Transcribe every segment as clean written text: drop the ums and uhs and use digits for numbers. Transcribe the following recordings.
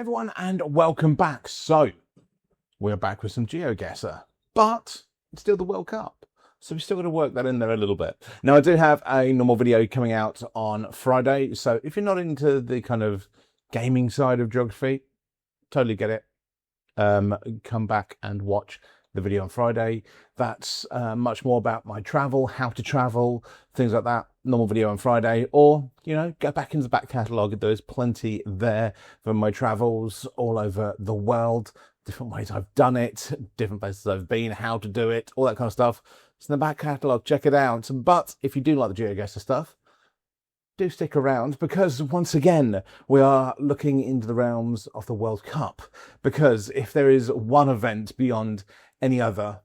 Everyone, and welcome back. So we're back with some GeoGuessr, but it's still the World Cup, so we still got to work that in there a little bit. Now, I do have a normal video coming out on Friday, so if you're not into the kind of gaming side of geography, totally get it. Come back and watch the video on Friday. That's much more about my travel, how to travel, things like that. Normal video on Friday, or go back into the back catalogue. There's plenty there for my travels all over the world, different ways I've done it, different places I've been, how to do it, all that kind of stuff. It's in the back catalogue, check it out. But if you do like the GeoGuessr stuff, do stick around, because once again we are looking into the realms of the World Cup, because if there is one event beyond any other,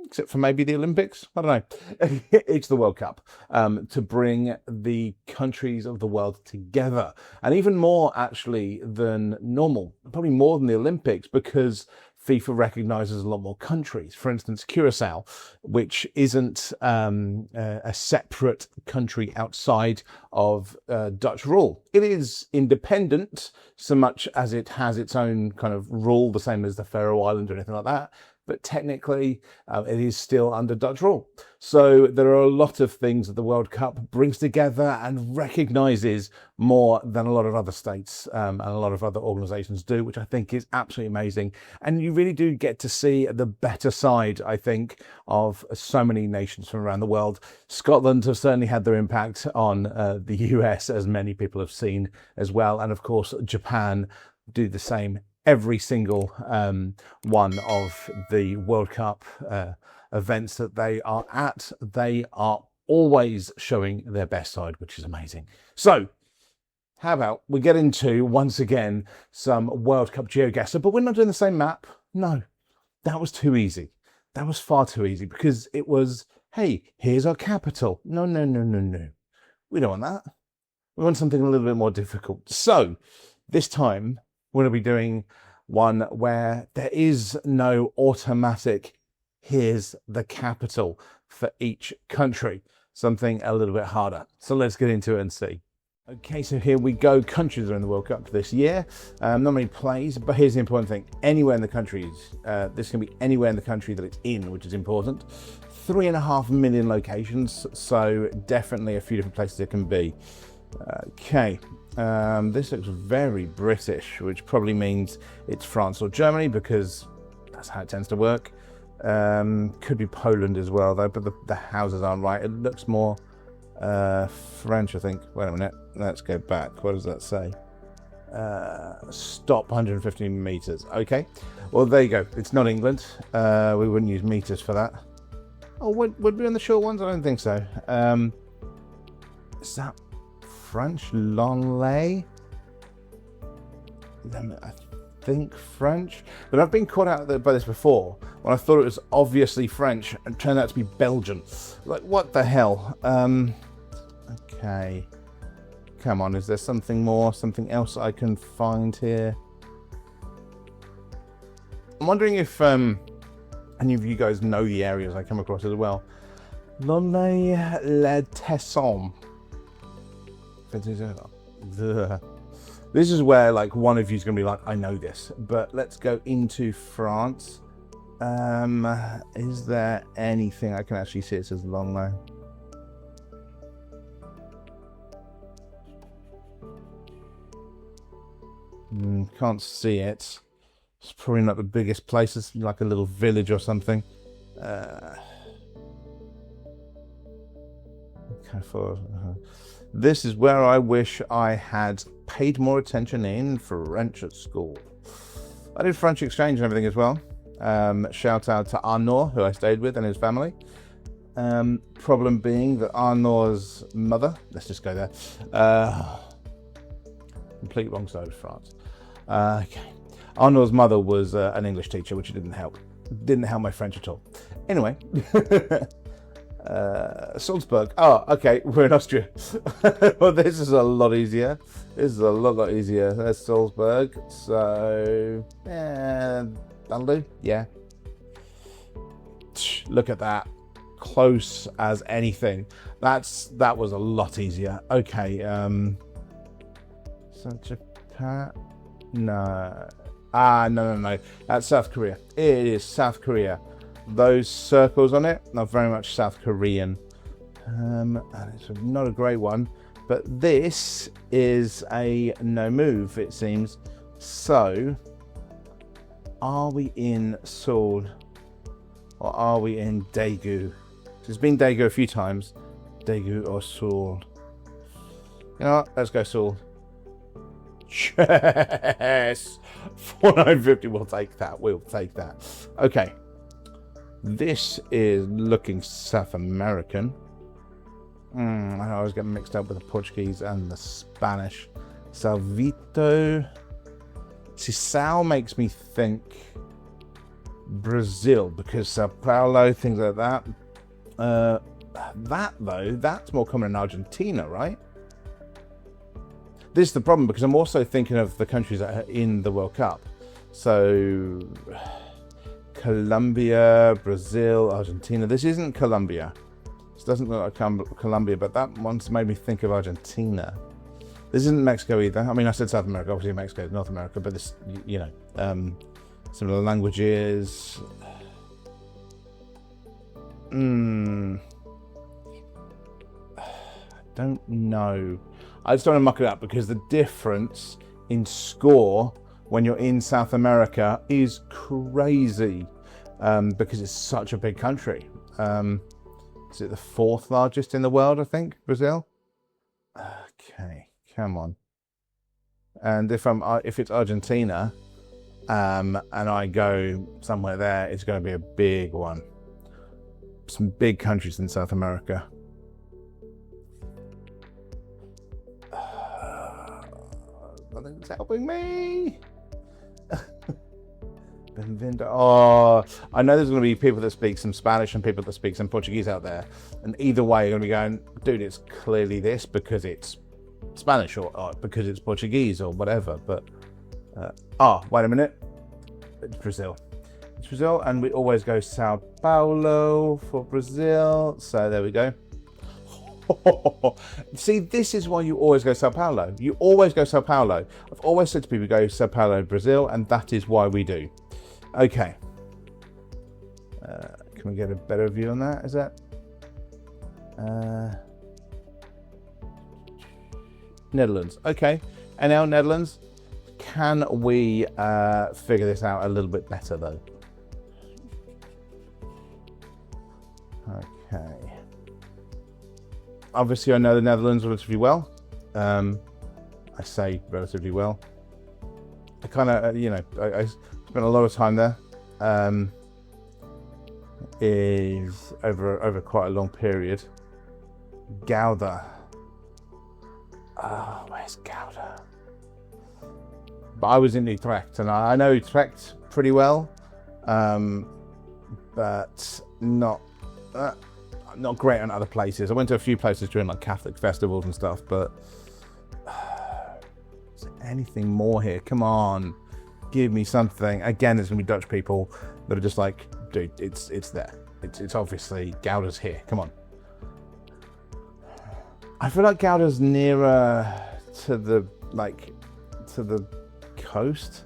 except for maybe the Olympics, I don't know, it's the World Cup, to bring the countries of the world together. And even more actually than normal, probably more than the Olympics, because FIFA recognises a lot more countries. For instance, Curacao, which isn't a separate country outside of Dutch rule. It is independent, so much as it has its own kind of rule, the same as the Faroe Islands or anything like that. But technically, it is still under Dutch rule. So there are a lot of things that the World Cup brings together and recognises more than a lot of other states and a lot of other organisations do, which I think is absolutely amazing. And you really do get to see the better side, I think, of so many nations from around the world. Scotland have certainly had their impact on the US, as many people have seen as well. And of course, Japan do the same. Every single one of the World Cup events that they are at, they are always showing their best side, which is amazing. So how about we get into, once again, some World Cup GeoGuessr, but we're not doing the same map. No, that was too easy. That was far too easy, because it was, hey, here's our capital. No. We don't want that. We want something a little bit more difficult. So this time, we're going to be doing one where there is no automatic, here's the capital for each country. Something a little bit harder. So let's get into it and see. Okay, so here we go. Countries are in the World Cup this year. Not many plays, but here's the important thing. Anywhere in the countries, this can be anywhere in the country that it's in, which is important. 3.5 million locations, so definitely a few different places it can be. Okay. This looks very British, which probably means it's France or Germany, because that's how it tends to work. Could be Poland as well, though, but the houses aren't right. It looks more French, I think. Wait a minute. Let's go back. What does that say? Stop 150 meters. Okay. Well, there you go. It's not England. We wouldn't use meters for that. Oh, would we on the short ones? I don't think so. Is that French? Longley? I think French. But I've been caught out by this before, when I thought it was obviously French and turned out to be Belgian. Like, what the hell? Okay. Come on, is there something more? Something else I can find here? I'm wondering if any of you guys know the areas I come across as well. Longley-le-Tesson. This is where, like, one of you is going to be like, I know this. But let's go into France. Is there anything I can actually see? It says Longley. Can't see it. It's probably not the biggest place. It's like a little village or something. This is where I wish I had paid more attention in French at school. I did French exchange and everything as well. Shout out to Arnaud, who I stayed with, and his family. Problem being that Arnaud's mother, let's just go there. Complete wrong side of France. Okay. Arnaud's mother was an English teacher, which didn't help. Didn't help my French at all. Anyway. Salzburg. Oh, okay, we're in Austria. Well, this is a lot easier. This is a lot easier. There's Salzburg. So, that'll do. Yeah. Look at that. Close as anything. That was a lot easier. Okay. So Japan. No. No. That's South Korea. It is South Korea. Those circles on it are very much South Korean. And it's not a great one. But this is a no move, it seems. So, are we in Seoul? Or are we in Daegu? It's been Daegu a few times. Daegu or Seoul? You know what? Let's go Seoul. Yes! 4950, we'll take that. We'll take that. Okay. This is looking South American. I always get mixed up with the Portuguese and the Spanish. Salvito. See, Sal makes me think Brazil, because Sao Paulo, things like that. That, though, that's more common in Argentina, right? This is the problem, because I'm also thinking of the countries that are in the World Cup. So, Colombia, Brazil, Argentina. This isn't Colombia. This doesn't look like Colombia, but that one's made me think of Argentina. This isn't Mexico either. I mean, I said South America. Obviously, Mexico is North America, but this, you know, similar languages. I don't know. I just don't want to muck it up, because the difference in score when you're in South America is crazy, because it's such a big country. Is it the 4th largest in the world, I think, Brazil? Okay, come on. And if it's Argentina, and I go somewhere there, it's going to be a big one. Some big countries in South America. Nothing's helping me. Oh, I know there's going to be people that speak some Spanish and people that speak some Portuguese out there, and either way you're going to be going, dude, it's clearly this because it's Spanish or because it's Portuguese or whatever. But wait a minute, it's Brazil. It's Brazil, and we always go Sao Paulo for Brazil. So there we go. See, this is why you always go Sao Paulo. You always go Sao Paulo. I've always said to people, go Sao Paulo, Brazil, and that is why we do. Okay. Can we get a better view on that? Is that Netherlands? Okay. NL Netherlands. Can we figure this out a little bit better though? Okay. Obviously, I know the Netherlands relatively well. I say relatively well. I kind of, I spent a lot of time there. Is over quite a long period. Gouda. Oh, where's Gouda? But I was in Utrecht, and I know Utrecht pretty well, but not great on other places. I went to a few places during like Catholic festivals and stuff, but is there anything more here? Come on, give me something. Again, there's gonna be Dutch people that are just like, dude, it's there. It's obviously Gouda's here. Come on. I feel like Gouda's nearer to the coast.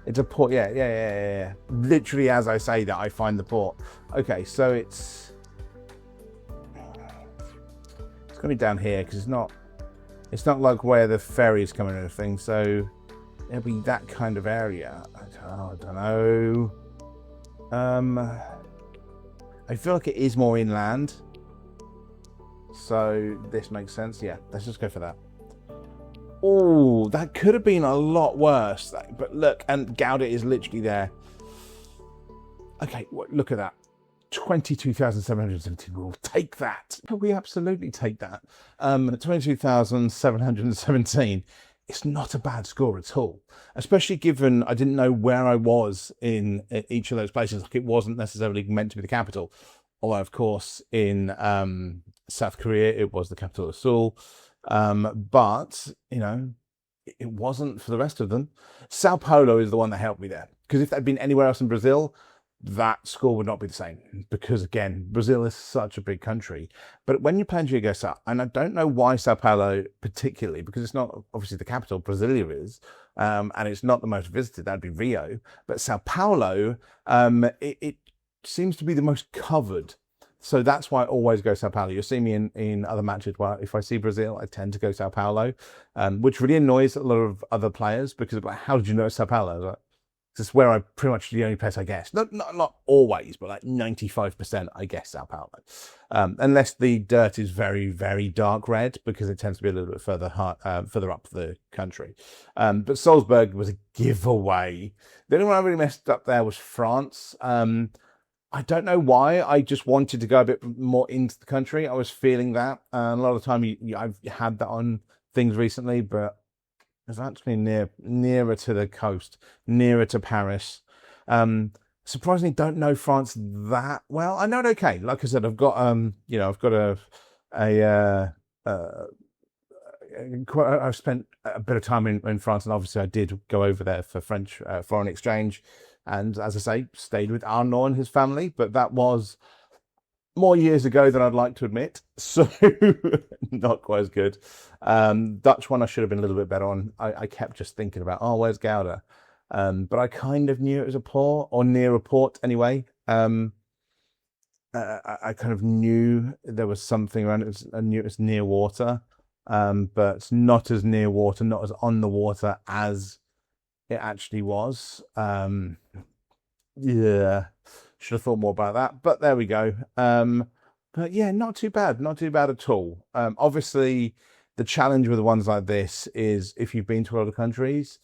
It's a port. Yeah. Literally, as I say that, I find the port. Okay, so it's gonna be down here because it's not like where the ferries come and everything, so it'll be that kind of area. I don't know. I feel like it is more inland, so this makes sense. Yeah, let's just go for that. Oh, that could have been a lot worse, but look, and Gouda is literally there. Okay, look at that. 22,717. We'll take that. We absolutely take that. 22,717. It's not a bad score at all, especially given I didn't know where I was in each of those places. Like, it wasn't necessarily meant to be the capital, although of course in South Korea it was the capital of Seoul, but it wasn't for the rest of them. Sao Paulo is the one that helped me there, because if that had been anywhere else in Brazil, that score would not be the same because, again, Brazil is such a big country. But when you play GeoGuessr, and I don't know why Sao Paulo particularly, because it's not obviously the capital, Brasilia is, and it's not the most visited, that'd be Rio. But Sao Paulo, it seems to be the most covered. So that's why I always go Sao Paulo. You'll see me in other matches where if I see Brazil, I tend to go Sao Paulo, which really annoys a lot of other players because like, how did you know it's Sao Paulo? Like, this is where I pretty much the only place I guess. Not always, but like 95% I guess Sao Paulo. Unless the dirt is very, very dark red because it tends to be a little bit further up the country. But Salzburg was a giveaway. The only one I really messed up there was France. I don't know why. I just wanted to go a bit more into the country. I was feeling that. A lot of the time, I've had that on things recently, but it's actually nearer to the coast, nearer to Paris. Surprisingly, don't know France that well. I know it okay. Like I said, I've got I've got I've spent a bit of time in France, and obviously I did go over there for French foreign exchange. And as I say, stayed with Arnaud and his family, but that was more years ago than I'd like to admit. So not quite as good. Dutch one I should have been a little bit better on. I kept just thinking about, oh, where's Gouda? But I kind of knew it was a port, or near a port anyway. I kind of knew there was something around it. I knew it was near water, but not as near water, not as on the water as it actually was. Yeah, should have thought more about that, but there we go. But yeah, not too bad at all. Obviously the challenge with ones like this is if you've been to a lot of countries,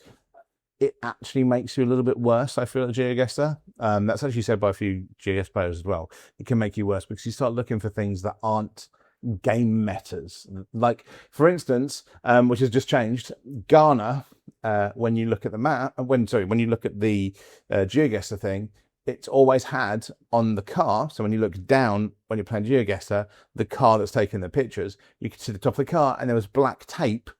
it actually makes you a little bit worse, I feel, at GeoGuessr. That's actually said by a few GS players as well. It can make you worse because you start looking for things that aren't game metas. Like, for instance, which has just changed, Ghana, when you look at the map, when you look at the GeoGuessr thing, it's always had on the car. So when you look down, when you're playing GeoGuessr, the car that's taking the pictures, you could see the top of the car and there was black tape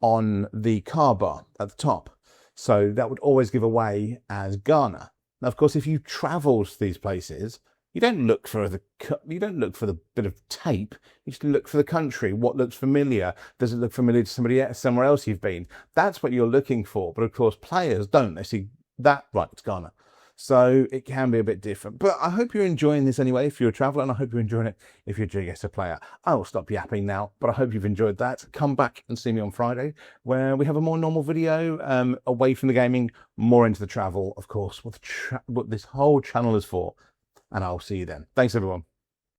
on the car bar at the top. So that would always give away as Ghana. Now, of course, if you travel to these places, you don't look for the bit of tape. You just look for the country. What looks familiar? Does it look familiar to somebody else, somewhere else you've been? That's what you're looking for. But of course, players don't. They see that, right, it's Ghana. So it can be a bit different. But I hope you're enjoying this anyway if you're a traveller, and I hope you're enjoying it if you're a GeoGuessr player. I will stop yapping now, but I hope you've enjoyed that. Come back and see me on Friday, where we have a more normal video, away from the gaming, more into the travel, of course, what this whole channel is for. And I'll see you then. Thanks, everyone.